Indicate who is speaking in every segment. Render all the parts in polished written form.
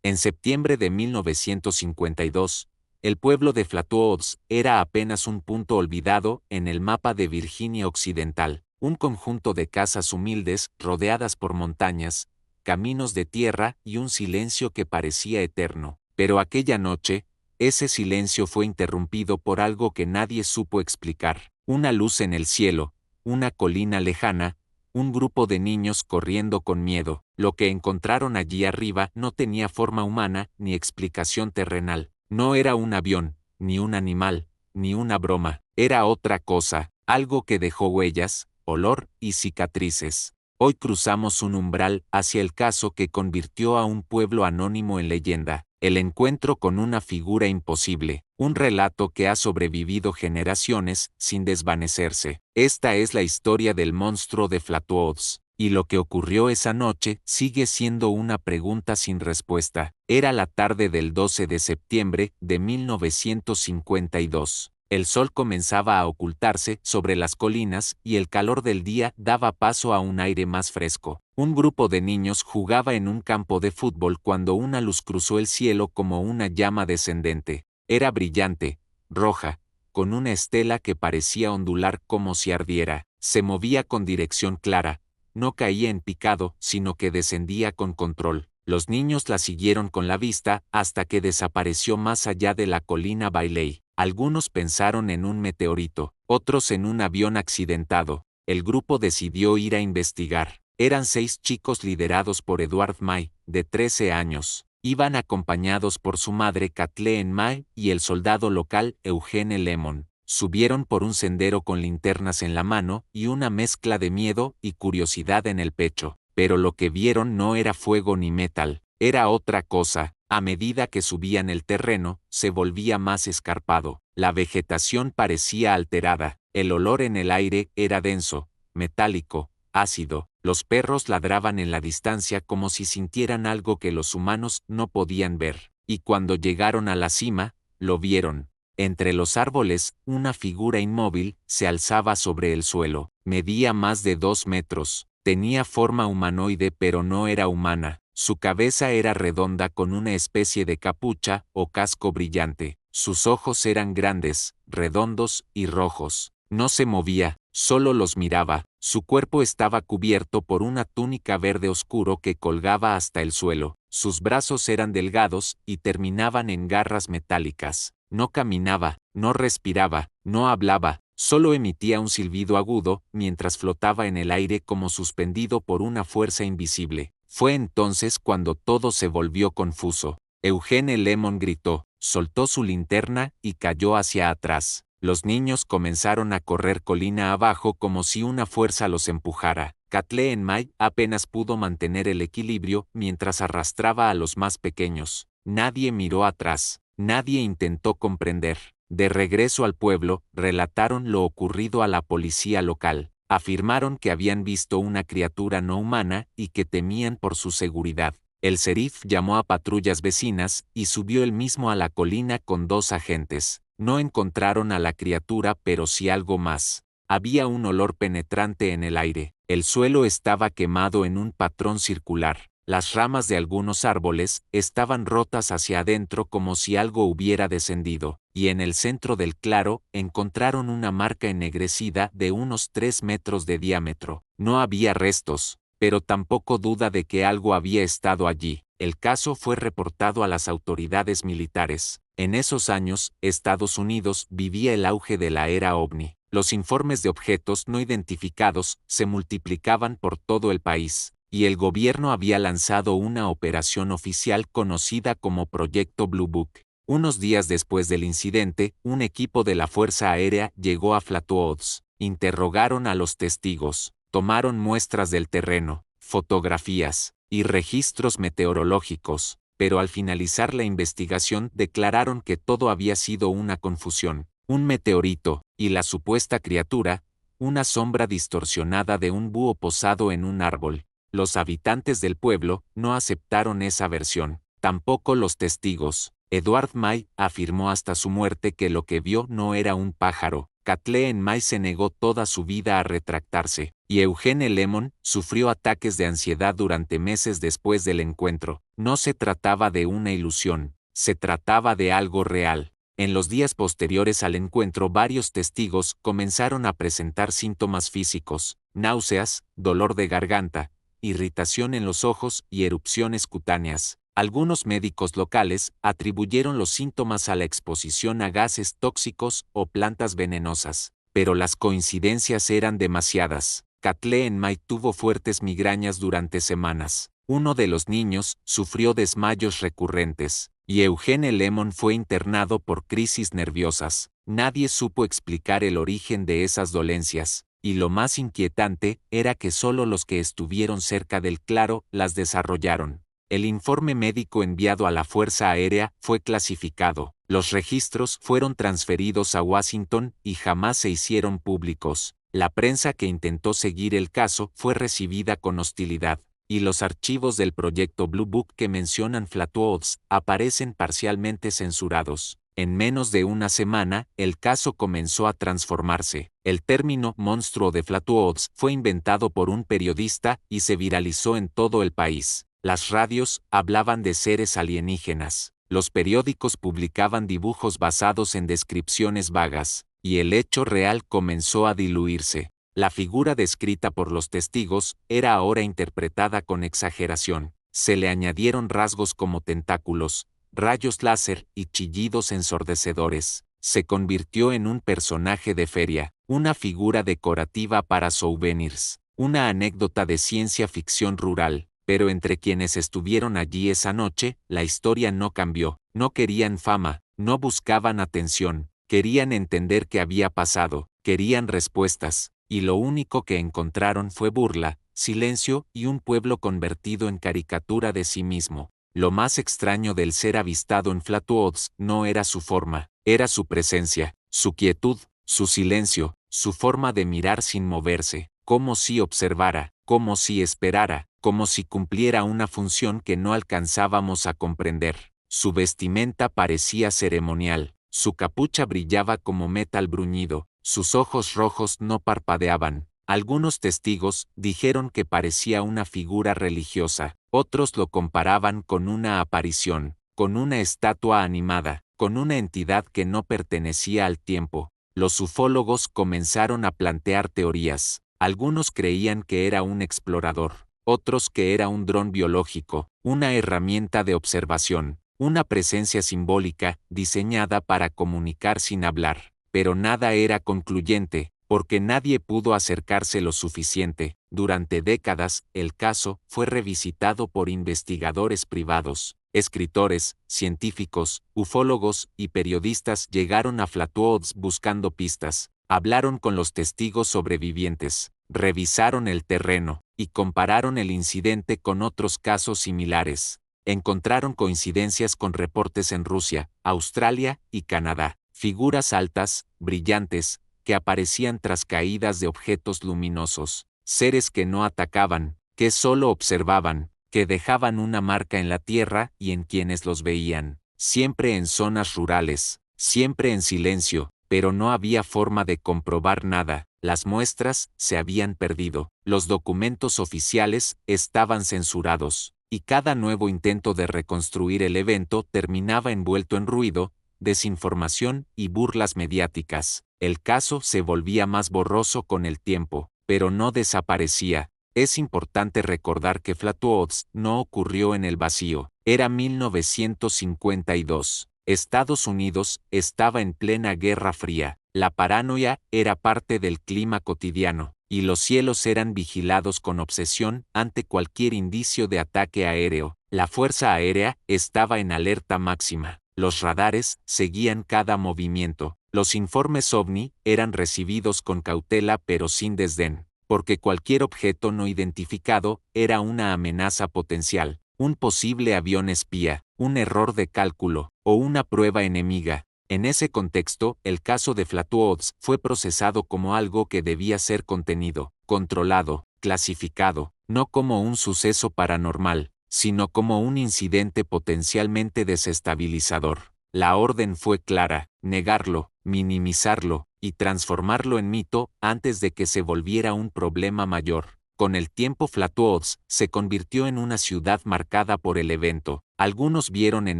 Speaker 1: En septiembre de 1952, el pueblo de Flatwoods era apenas un punto olvidado en el mapa de Virginia Occidental, un conjunto de casas humildes rodeadas por montañas, caminos de tierra y un silencio que parecía eterno. Pero aquella noche, ese silencio fue interrumpido por algo que nadie supo explicar. Una luz en el cielo, una colina lejana, un grupo de niños corriendo con miedo. Lo que encontraron allí arriba no tenía forma humana ni explicación terrenal. No era un avión, ni un animal, ni una broma. Era otra cosa, algo que dejó huellas, olor y cicatrices. Hoy cruzamos un umbral hacia el caso que convirtió a un pueblo anónimo en leyenda. El encuentro con una figura imposible, un relato que ha sobrevivido generaciones sin desvanecerse. Esta es la historia del monstruo de Flatwoods, y lo que ocurrió esa noche sigue siendo una pregunta sin respuesta. Era la tarde del 12 de septiembre de 1952. El sol comenzaba a ocultarse sobre las colinas y el calor del día daba paso a un aire más fresco. Un grupo de niños jugaba en un campo de fútbol cuando una luz cruzó el cielo como una llama descendente. Era brillante, roja, con una estela que parecía ondular como si ardiera. Se movía con dirección clara, no caía en picado, sino que descendía con control. Los niños la siguieron con la vista hasta que desapareció más allá de la colina Bailey. Algunos pensaron en un meteorito, otros en un avión accidentado. El grupo decidió ir a investigar. Eran 6 chicos liderados por Edward May, de 13 años. Iban acompañados por su madre Kathleen May y el soldado local Eugene Lemon. Subieron por un sendero con linternas en la mano y una mezcla de miedo y curiosidad en el pecho. Pero lo que vieron no era fuego ni metal, era otra cosa. A medida que subían el terreno, se volvía más escarpado. La vegetación parecía alterada. El olor en el aire era denso, metálico, ácido. Los perros ladraban en la distancia como si sintieran algo que los humanos no podían ver. Y cuando llegaron a la cima, lo vieron. Entre los árboles, una figura inmóvil se alzaba sobre el suelo. Medía más de 2 metros. Tenía forma humanoide pero no era humana. Su cabeza era redonda con una especie de capucha o casco brillante. Sus ojos eran grandes, redondos y rojos. No se movía, solo los miraba. Su cuerpo estaba cubierto por una túnica verde oscuro que colgaba hasta el suelo. Sus brazos eran delgados y terminaban en garras metálicas. No caminaba, no respiraba, no hablaba. Solo emitía un silbido agudo mientras flotaba en el aire como suspendido por una fuerza invisible. Fue entonces cuando todo se volvió confuso. Eugene Lemon gritó, soltó su linterna y cayó hacia atrás. Los niños comenzaron a correr colina abajo como si una fuerza los empujara. Kathleen May apenas pudo mantener el equilibrio mientras arrastraba a los más pequeños. Nadie miró atrás, nadie intentó comprender. De regreso al pueblo, relataron lo ocurrido a la policía local. Afirmaron que habían visto una criatura no humana y que temían por su seguridad. El sheriff llamó a patrullas vecinas y subió él mismo a la colina con 2 agentes. No encontraron a la criatura pero sí algo más. Había un olor penetrante en el aire. El suelo estaba quemado en un patrón circular. Las ramas de algunos árboles estaban rotas hacia adentro como si algo hubiera descendido, y en el centro del claro encontraron una marca ennegrecida de unos 3 metros de diámetro. No había restos, pero tampoco duda de que algo había estado allí. El caso fue reportado a las autoridades militares. En esos años, Estados Unidos vivía el auge de la era OVNI. Los informes de objetos no identificados se multiplicaban por todo el país, y el gobierno había lanzado una operación oficial conocida como Proyecto Blue Book. Unos días después del incidente, un equipo de la Fuerza Aérea llegó a Flatwoods. Interrogaron a los testigos, tomaron muestras del terreno, fotografías y registros meteorológicos, pero al finalizar la investigación declararon que todo había sido una confusión. Un meteorito, y la supuesta criatura, una sombra distorsionada de un búho posado en un árbol. Los habitantes del pueblo no aceptaron esa versión, tampoco los testigos. Edward May afirmó hasta su muerte que lo que vio no era un pájaro. Kathleen May se negó toda su vida a retractarse, y Eugene Lemon sufrió ataques de ansiedad durante meses después del encuentro. No se trataba de una ilusión, se trataba de algo real. En los días posteriores al encuentro, varios testigos comenzaron a presentar síntomas físicos: náuseas, dolor de garganta, irritación en los ojos y erupciones cutáneas. Algunos médicos locales atribuyeron los síntomas a la exposición a gases tóxicos o plantas venenosas, pero las coincidencias eran demasiadas. Kathleen May tuvo fuertes migrañas durante semanas. Uno de los niños sufrió desmayos recurrentes, y Eugene Lemon fue internado por crisis nerviosas. Nadie supo explicar el origen de esas dolencias, y lo más inquietante era que solo los que estuvieron cerca del claro las desarrollaron. El informe médico enviado a la Fuerza Aérea fue clasificado. Los registros fueron transferidos a Washington y jamás se hicieron públicos. La prensa que intentó seguir el caso fue recibida con hostilidad, y los archivos del proyecto Blue Book que mencionan Flatwoods aparecen parcialmente censurados. En menos de una semana, el caso comenzó a transformarse. El término monstruo de Flatwoods fue inventado por un periodista y se viralizó en todo el país. Las radios hablaban de seres alienígenas, los periódicos publicaban dibujos basados en descripciones vagas, y el hecho real comenzó a diluirse. La figura descrita por los testigos era ahora interpretada con exageración. Se le añadieron rasgos como tentáculos, rayos láser y chillidos ensordecedores. Se convirtió en un personaje de feria, una figura decorativa para souvenirs, una anécdota de ciencia ficción rural. Pero entre quienes estuvieron allí esa noche, la historia no cambió. No querían fama, no buscaban atención, querían entender qué había pasado, querían respuestas, y lo único que encontraron fue burla, silencio y un pueblo convertido en caricatura de sí mismo. Lo más extraño del ser avistado en Flatwoods no era su forma, era su presencia, su quietud, su silencio, su forma de mirar sin moverse, como si observara, como si esperara, como si cumpliera una función que no alcanzábamos a comprender. Su vestimenta parecía ceremonial, su capucha brillaba como metal bruñido, sus ojos rojos no parpadeaban. Algunos testigos dijeron que parecía una figura religiosa, otros lo comparaban con una aparición, con una estatua animada, con una entidad que no pertenecía al tiempo. Los ufólogos comenzaron a plantear teorías. Algunos creían que era un explorador, otros que era un dron biológico, una herramienta de observación, una presencia simbólica diseñada para comunicar sin hablar. Pero nada era concluyente, porque nadie pudo acercarse lo suficiente. Durante décadas, el caso fue revisitado por investigadores privados. Escritores, científicos, ufólogos y periodistas llegaron a Flatwoods buscando pistas, hablaron con los testigos sobrevivientes, revisaron el terreno, y compararon el incidente con otros casos similares. Encontraron coincidencias con reportes en Rusia, Australia y Canadá. Figuras altas, brillantes, que aparecían tras caídas de objetos luminosos. Seres que no atacaban, que solo observaban, que dejaban una marca en la tierra y en quienes los veían. Siempre en zonas rurales, siempre en silencio, pero no había forma de comprobar nada. Las muestras se habían perdido, los documentos oficiales estaban censurados, y cada nuevo intento de reconstruir el evento terminaba envuelto en ruido, desinformación y burlas mediáticas. El caso se volvía más borroso con el tiempo, pero no desaparecía. Es importante recordar que Flatwoods no ocurrió en el vacío. Era 1952. Estados Unidos estaba en plena Guerra Fría. La paranoia era parte del clima cotidiano, y los cielos eran vigilados con obsesión ante cualquier indicio de ataque aéreo. La Fuerza Aérea estaba en alerta máxima. Los radares seguían cada movimiento. Los informes OVNI eran recibidos con cautela pero sin desdén, porque cualquier objeto no identificado era una amenaza potencial, un posible avión espía, un error de cálculo, o una prueba enemiga. En ese contexto, el caso de Flatwoods fue procesado como algo que debía ser contenido, controlado, clasificado, no como un suceso paranormal, sino como un incidente potencialmente desestabilizador. La orden fue clara: negarlo, minimizarlo, y transformarlo en mito antes de que se volviera un problema mayor. Con el tiempo Flatwoods se convirtió en una ciudad marcada por el evento. Algunos vieron en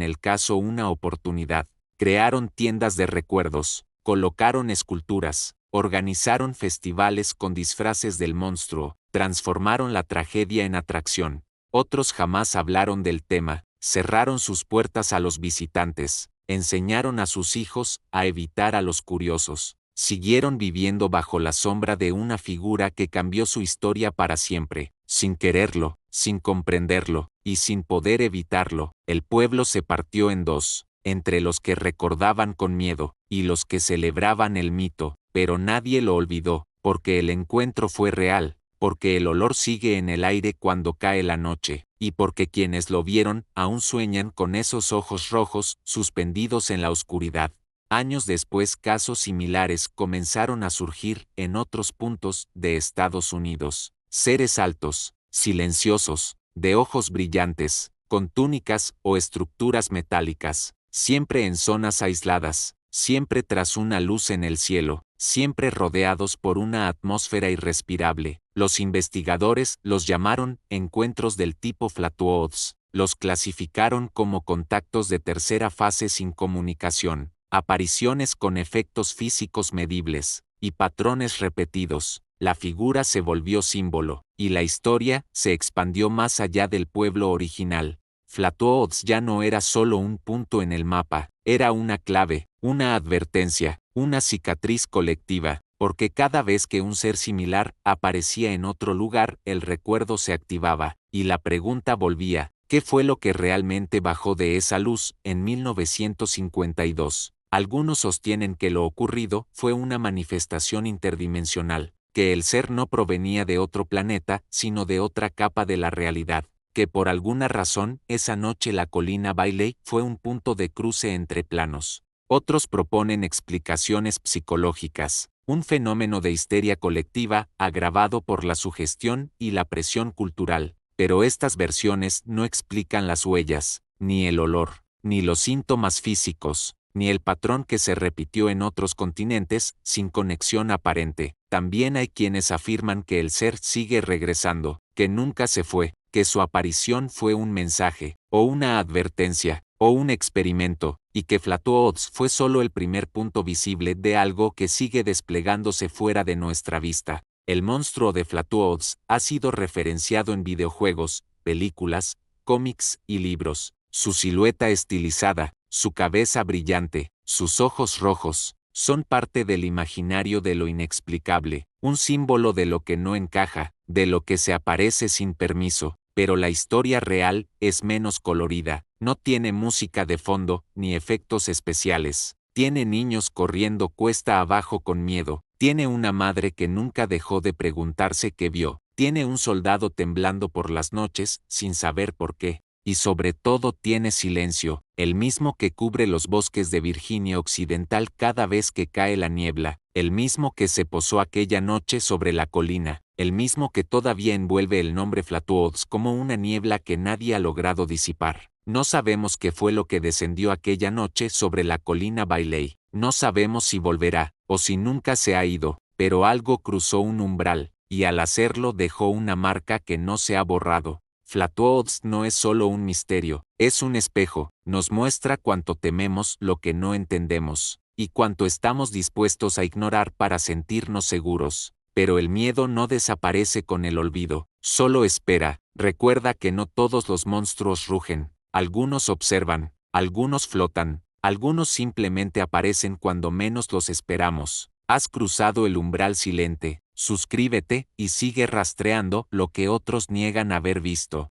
Speaker 1: el caso una oportunidad. Crearon tiendas de recuerdos, colocaron esculturas, organizaron festivales con disfraces del monstruo, transformaron la tragedia en atracción. Otros jamás hablaron del tema, cerraron sus puertas a los visitantes, enseñaron a sus hijos a evitar a los curiosos. Siguieron viviendo bajo la sombra de una figura que cambió su historia para siempre, sin quererlo, sin comprenderlo, y sin poder evitarlo. El pueblo se partió en dos, entre los que recordaban con miedo, y los que celebraban el mito, pero nadie lo olvidó, porque el encuentro fue real, porque el olor sigue en el aire cuando cae la noche, y porque quienes lo vieron aún sueñan con esos ojos rojos suspendidos en la oscuridad. Años después casos similares comenzaron a surgir en otros puntos de Estados Unidos. Seres altos, silenciosos, de ojos brillantes, con túnicas o estructuras metálicas, siempre en zonas aisladas, siempre tras una luz en el cielo, siempre rodeados por una atmósfera irrespirable. Los investigadores los llamaron encuentros del tipo Flatwoods, los clasificaron como contactos de tercera fase sin comunicación, apariciones con efectos físicos medibles, y patrones repetidos. La figura se volvió símbolo, y la historia se expandió más allá del pueblo original. Flatwoods ya no era solo un punto en el mapa, era una clave, una advertencia, una cicatriz colectiva, porque cada vez que un ser similar aparecía en otro lugar, el recuerdo se activaba, y la pregunta volvía: ¿qué fue lo que realmente bajó de esa luz en 1952? Algunos sostienen que lo ocurrido fue una manifestación interdimensional, que el ser no provenía de otro planeta, sino de otra capa de la realidad, que por alguna razón esa noche la colina Bailey fue un punto de cruce entre planos. Otros proponen explicaciones psicológicas, un fenómeno de histeria colectiva agravado por la sugestión y la presión cultural, pero estas versiones no explican las huellas, ni el olor, ni los síntomas físicos, ni el patrón que se repitió en otros continentes sin conexión aparente. También hay quienes afirman que el ser sigue regresando, que nunca se fue, que su aparición fue un mensaje, o una advertencia, o un experimento, y que Flatwoods fue solo el primer punto visible de algo que sigue desplegándose fuera de nuestra vista. El monstruo de Flatwoods ha sido referenciado en videojuegos, películas, cómics y libros. Su silueta estilizada, su cabeza brillante, sus ojos rojos, son parte del imaginario de lo inexplicable, un símbolo de lo que no encaja, de lo que se aparece sin permiso. Pero la historia real es menos colorida, no tiene música de fondo, ni efectos especiales. Tiene niños corriendo cuesta abajo con miedo, tiene una madre que nunca dejó de preguntarse qué vio, tiene un soldado temblando por las noches, sin saber por qué. Y sobre todo tiene silencio, el mismo que cubre los bosques de Virginia Occidental cada vez que cae la niebla, el mismo que se posó aquella noche sobre la colina, el mismo que todavía envuelve el nombre Flatwoods como una niebla que nadie ha logrado disipar. No sabemos qué fue lo que descendió aquella noche sobre la colina Bailey, no sabemos si volverá, o si nunca se ha ido, pero algo cruzó un umbral, y al hacerlo dejó una marca que no se ha borrado. Flatwoods no es solo un misterio, es un espejo, nos muestra cuánto tememos lo que no entendemos, y cuánto estamos dispuestos a ignorar para sentirnos seguros. Pero el miedo no desaparece con el olvido, solo espera. Recuerda que no todos los monstruos rugen, algunos observan, algunos flotan, algunos simplemente aparecen cuando menos los esperamos. Has cruzado el umbral silente. Suscríbete y sigue rastreando lo que otros niegan haber visto.